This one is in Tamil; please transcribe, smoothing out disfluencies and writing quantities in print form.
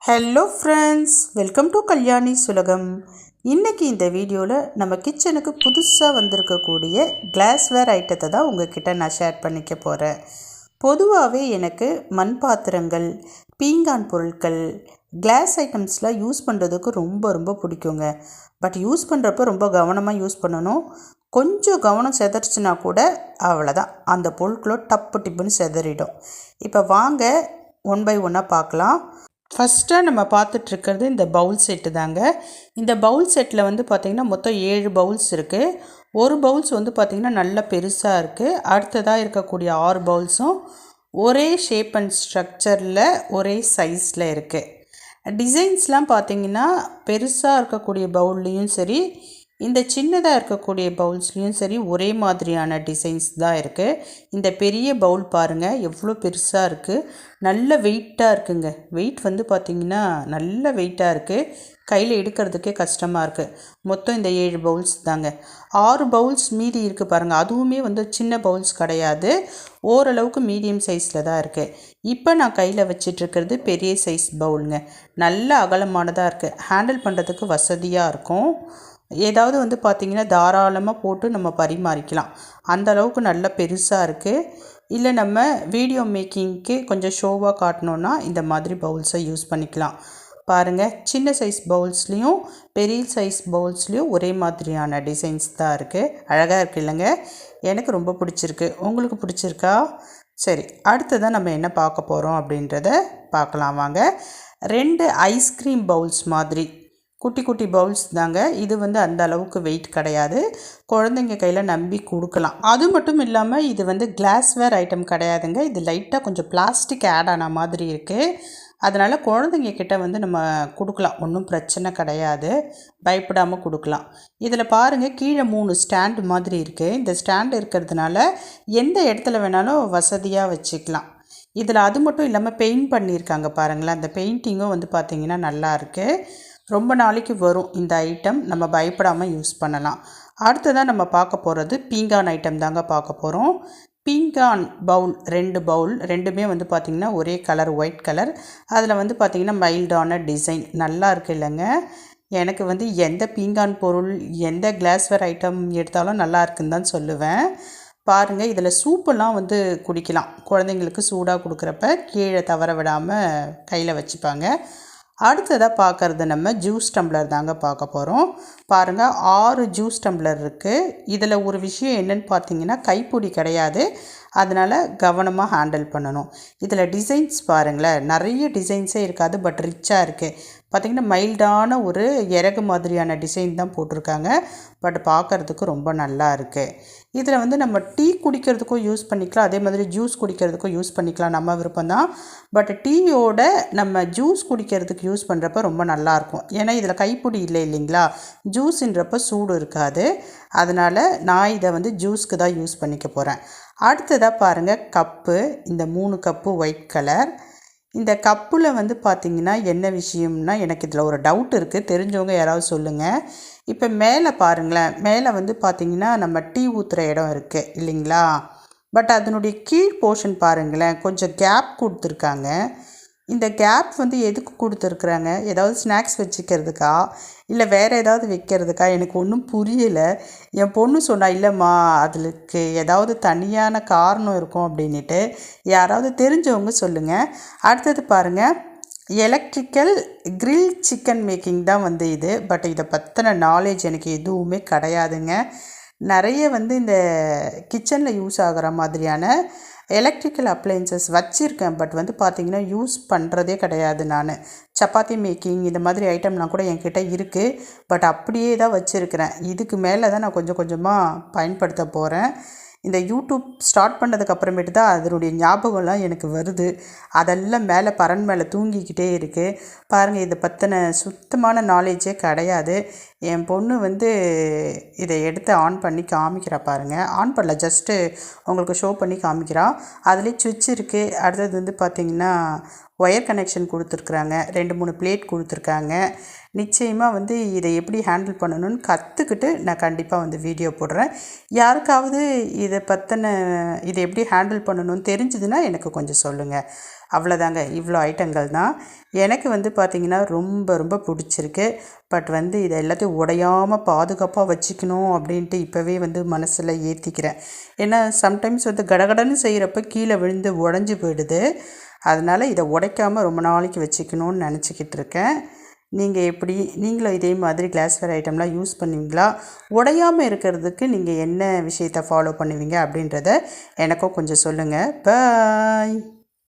Hello friends, welcome to Kalyani சுலகம். இன்றைக்கி இந்த வீடியோவில் நம்ம கிச்சனுக்கு புதுசாக வந்திருக்கக்கூடிய கிளாஸ்வேர் ஐட்டத்தை தான் உங்ககிட்ட நான் ஷேர் பண்ணிக்க போகிறேன். பொதுவாகவே எனக்கு மண் பாத்திரங்கள், பீங்கான் பொருட்கள், கிளாஸ் ஐட்டம்ஸ்லாம் யூஸ் பண்ணுறதுக்கு ரொம்ப பிடிக்குங்க. பட் யூஸ் பண்ணுறப்போ ரொம்ப கவனமாக யூஸ் பண்ணணும். கொஞ்சம் கவனம் செதறிச்சுனா கூட அவ்வளோதான், அந்த பொருட்களோ டப்பு டிப்புன்னு செதறிடும். இப்போ வாங்க ஒன் பை ஒன்னாக பார்க்கலாம். ஃபஸ்ட்டாக நம்ம பார்த்துட்ருக்கிறது இந்த பவுல் செட்டு தாங்க. இந்த பவுல் செட்டில் வந்து பார்த்திங்கன்னா மொத்தம் 7 பவுல்ஸ் இருக்குது. ஒரு பவுல்ஸ் வந்து பார்த்திங்கன்னா நல்ல பெருசாக இருக்குது. அடுத்ததாக இருக்கக்கூடிய 6 பவுல்ஸும் ஒரே ஷேப் அண்ட் ஸ்ட்ரக்சரில் ஒரே சைஸில் இருக்குது. டிசைன்ஸ்லாம் பார்த்திங்கன்னா பெருசாக இருக்கக்கூடிய பவுல்லையும் சரி, இந்த சின்னதாக இருக்கக்கூடிய பவுல்ஸ்லேயும் சரி ஒரே மாதிரியான டிசைன்ஸ் தான் இருக்குது. இந்த பெரிய பவுல் பாருங்கள் எவ்வளோ பெருசாக இருக்குது, நல்ல வெயிட்டாக இருக்குங்க. வெயிட் வந்து பார்த்திங்கன்னா நல்ல வெயிட்டாக இருக்குது, கையில் எடுக்கிறதுக்கே கஷ்டமாக இருக்குது. மொத்தம் இந்த 7 பவுல்ஸ் தாங்க. 6 பவுல்ஸ் மீதி இருக்குது பாருங்கள், அதுவுமே வந்து சின்ன பவுல்ஸ் கிடையாது, ஓரளவுக்கு மீடியம் சைஸில் தான் இருக்குது. இப்போ நான் கையில் வச்சிட்ருக்கிறது பெரிய சைஸ் பவுலுங்க. நல்ல அகலமானதாக இருக்குது, ஹேண்டில் பண்ணுறதுக்கு வசதியாக இருக்கும். ஏதாவது வந்து பார்த்திங்கன்னா தாராளமாக போட்டு நம்ம பரிமாறிக்கலாம், அந்த அளவுக்கு நல்ல பெருசாக இருக்குது. இல்லை நம்ம வீடியோ மேக்கிங்க்கு கொஞ்சம் ஷோவாக காட்டணுன்னா இந்த மாதிரி பவுல்ஸை யூஸ் பண்ணிக்கலாம். பாருங்கள், சின்ன சைஸ் பவுல்ஸ்லேயும் பெரிய சைஸ் பவுல்ஸ்லேயும் ஒரே மாதிரியான டிசைன்ஸ் தான் இருக்குது. அழகாக இருக்குது இல்லைங்க? எனக்கு ரொம்ப பிடிச்சிருக்கு. உங்களுக்கு பிடிச்சிருக்கா? சரி, அடுத்ததான் நம்ம என்ன பார்க்க போகிறோம் அப்படின்றத பார்க்கலாம் வாங்க. 2 ஐஸ்கிரீம் பவுல்ஸ் மாதிரி குட்டி குட்டி பவுல்ஸ் தாங்க. இது வந்து அந்த அளவுக்கு வெயிட் கிடையாது, குழந்தைங்க கையில் நம்பி கொடுக்கலாம். அது மட்டும் இல்லாமல் இது வந்து கிளாஸ்வேர் ஐட்டம் கிடையாதுங்க. இது லைட்டாக கொஞ்சம் பிளாஸ்டிக் ஆட் ஆன மாதிரி இருக்குது. அதனால் குழந்தைங்க கிட்ட வந்து நம்ம கொடுக்கலாம், ஒன்றும் பிரச்சனை கிடையாது, பயப்படாமல் கொடுக்கலாம். இதில் பாருங்கள், கீழே 3 ஸ்டாண்டு மாதிரி இருக்குது. இந்த ஸ்டாண்டு இருக்கிறதுனால எந்த இடத்துல வேணாலும் வசதியாக வச்சுக்கலாம். இதில் அது மட்டும் இல்லாமல் பெயிண்ட் பண்ணியிருக்காங்க பாருங்களேன். அந்த பெயிண்டிங்கும் வந்து பார்த்திங்கன்னா நல்லா இருக்குது, ரொம்ப நாளைக்கு வரும் இந்த ஐட்டம், நம்ம பயப்படாமல் யூஸ் பண்ணலாம். அடுத்ததாக நம்ம பார்க்க போகிறது பீங்கான் ஐட்டம் தாங்க பார்க்க போகிறோம். பீங்கான் பவுல் 2 பவுல், ரெண்டுமே வந்து பார்த்திங்கன்னா ஒரே கலர், ஒயிட் கலர். அதில் வந்து பார்த்திங்கன்னா மைல்டான டிசைன் நல்லா இருக்குது இல்லைங்க? எனக்கு வந்து எந்த பீங்கான் பொருள், எந்த கிளாஸ்வேர் ஐட்டம் எடுத்தாலும் நல்லா இருக்குன்னு தான் சொல்லுவேன். பாருங்கள், இதில் சூப்பெல்லாம் வந்து குடிக்கலாம், குழந்தைங்களுக்கு சூடாக கொடுக்குறப்ப கீழே தவற விடாமல் கையில் வச்சுப்பாங்க. அடுத்ததாக பார்க்குறது நம்ம ஜூஸ் டம்ளர் தாங்க பார்க்க போகிறோம். பாருங்கள், 6 ஜூஸ் டம்ளர் இருக்குது. இதில் ஒரு விஷயம் என்னென்னு பார்த்தீங்கன்னா கைப்பிடி கிடையாது, அதனால் கவனமாக ஹேண்டில் பண்ணணும். இதில் டிசைன்ஸ் பாருங்களேன், நிறைய டிசைன்ஸே இருக்காது, பட் ரிச்சாக இருக்குது. பார்த்திங்கன்னா மைல்டான ஒரு இறகு மாதிரியான டிசைன் தான் போட்டிருக்காங்க, பட் பார்க்குறதுக்கு ரொம்ப நல்லா இருக்குது. இதில் வந்து நம்ம டீ குடிக்கிறதுக்கும் யூஸ் பண்ணிக்கலாம், அதே மாதிரி ஜூஸ் குடிக்கிறதுக்கும் யூஸ் பண்ணிக்கலாம், நம்ம விருப்பம் தான். பட் டீயோட நம்ம ஜூஸ் குடிக்கிறதுக்கு யூஸ் பண்ணுறப்ப ரொம்ப நல்லாயிருக்கும், ஏன்னா இதில் கைப்பிடி இல்லை இல்லைங்களா, ஜூஸுன்றப்போ சூடு இருக்காது. அதனால் நான் இதை வந்து ஜூஸ்க்கு தான் யூஸ் பண்ணிக்க போகிறேன். அடுத்ததாக பாருங்கள் கப்பு, இந்த 3 கப்பு ஒயிட் கலர். இந்த கப்பில் வந்து பார்த்திங்கன்னா என்ன விஷயம்னா, எனக்கு இதில் ஒரு டவுட் இருக்குது, தெரிஞ்சவங்க யாராவது சொல்லுங்கள். இப்போ மேலே பாருங்களேன், மேலே வந்து பார்த்திங்கன்னா நம்ம டீ ஊற்றுற இடம் இருக்குது இல்லைங்களா, பட் அதனுடைய கீழ் போர்ஷன் பாருங்களேன், கொஞ்சம் கேப் கொடுத்துருக்காங்க. இந்த கேப் வந்து எதுக்கு கொடுத்துருக்குறாங்க? ஏதாவது ஸ்நாக்ஸ் வச்சுக்கிறதுக்கா இல்லை வேறு ஏதாவது வைக்கிறதுக்கா? எனக்கு ஒன்றும் புரியலை. என் பொண்ணு சொன்னா, இல்லைம்மா அதுக்கு ஏதாவது தனியான காரணம் இருக்கும் அப்படின்ட்டு. யாராவது தெரிஞ்சவங்க சொல்லுங்கள். அடுத்தது பாருங்கள், எலக்ட்ரிக்கல் கிரில் சிக்கன் மேக்கிங் தான் வந்து இது, பட் இதை பற்றின நாலேஜ் எனக்கு எதுவுமே கிடையாதுங்க. நிறைய வந்து இந்த கிச்சனில் யூஸ் ஆகிற மாதிரியான எலக்ட்ரிக்கல் அப்ளையன்சஸ் வச்சுருக்கேன், பட் வந்து பார்த்திங்கன்னா யூஸ் பண்ணுறதே கிடையாது. நான் சப்பாத்தி மேக்கிங் இந்த மாதிரி ஐட்டம்லாம் கூட என்கிட்ட இருக்குது, பட் அப்படியே தான் வச்சுருக்கிறேன். இதுக்கு மேலே தான் நான் கொஞ்சம் கொஞ்சமாக பயன்படுத்த போகிறேன். இந்த யூடியூப் ஸ்டார்ட் பண்ணதுக்கு அப்புறமேட்டு தான் அதனுடைய ஞாபகம்லாம் எனக்கு வருது, அதெல்லாம் மேலே பரன் மேலே தூங்கிக்கிட்டே இருக்குது. பாருங்கள், இதை பற்றின சுத்தமான நாலேஜே கிடையாது. என் பொண்ணு வந்து இதை எடுத்து ஆன் பண்ணி காமிக்கிறா பாருங்கள், ஆன் பண்ணல, ஜஸ்ட்டு உங்களுக்கு ஷோ பண்ணி காமிக்கிறா. அதுலேயே சுவிட்ச் இருக்குது. அடுத்தது வந்து பார்த்திங்கன்னா ஒயர் கனெக்ஷன் கொடுத்துருக்குறாங்க, 2-3 பிளேட் கொடுத்துருக்காங்க. நிச்சயமாக வந்து இதை எப்படி ஹேண்டில் பண்ணணும்னு கற்றுக்கிட்டு நான் கண்டிப்பாக வந்து வீடியோ போடுறேன். யாருக்காவது இதை எப்படி ஹேண்டில் பண்ணணும்னு தெரிஞ்சுதுன்னா எனக்கு கொஞ்சம் சொல்லுங்கள். அவ்வளோதாங்க. இவ்வளோ ஐட்டங்கள் தான். எனக்கு வந்து பார்த்திங்கன்னா ரொம்ப ரொம்ப பிடிச்சிருக்கு. பட் வந்து இதை எல்லாத்தையும் உடையாமல் பாதுகாப்பாக வச்சுக்கணும் அப்படின்ட்டு இப்போவே வந்து மனசில் ஏற்றிக்கிறேன். ஏன்னா சம்டைம்ஸ் வந்து கடகடன்னு செய்கிறப்ப கீழே விழுந்து உடஞ்சி போயிடுது. அதனால் இதை உடைக்காமல் ரொம்ப நாளைக்கு வச்சுக்கணும்னு நினச்சிக்கிட்டு இருக்கேன். நீங்களும் இதே மாதிரி கிளாஸ்வேர் ஐட்டம்லாம் யூஸ் பண்ணுவீங்களா? உடையாமல் இருக்கிறதுக்கு நீங்கள் என்ன விஷயத்தை ஃபாலோ பண்ணுவீங்க அப்படின்றத எனக்கும் கொஞ்சம் சொல்லுங்கள். பாய்.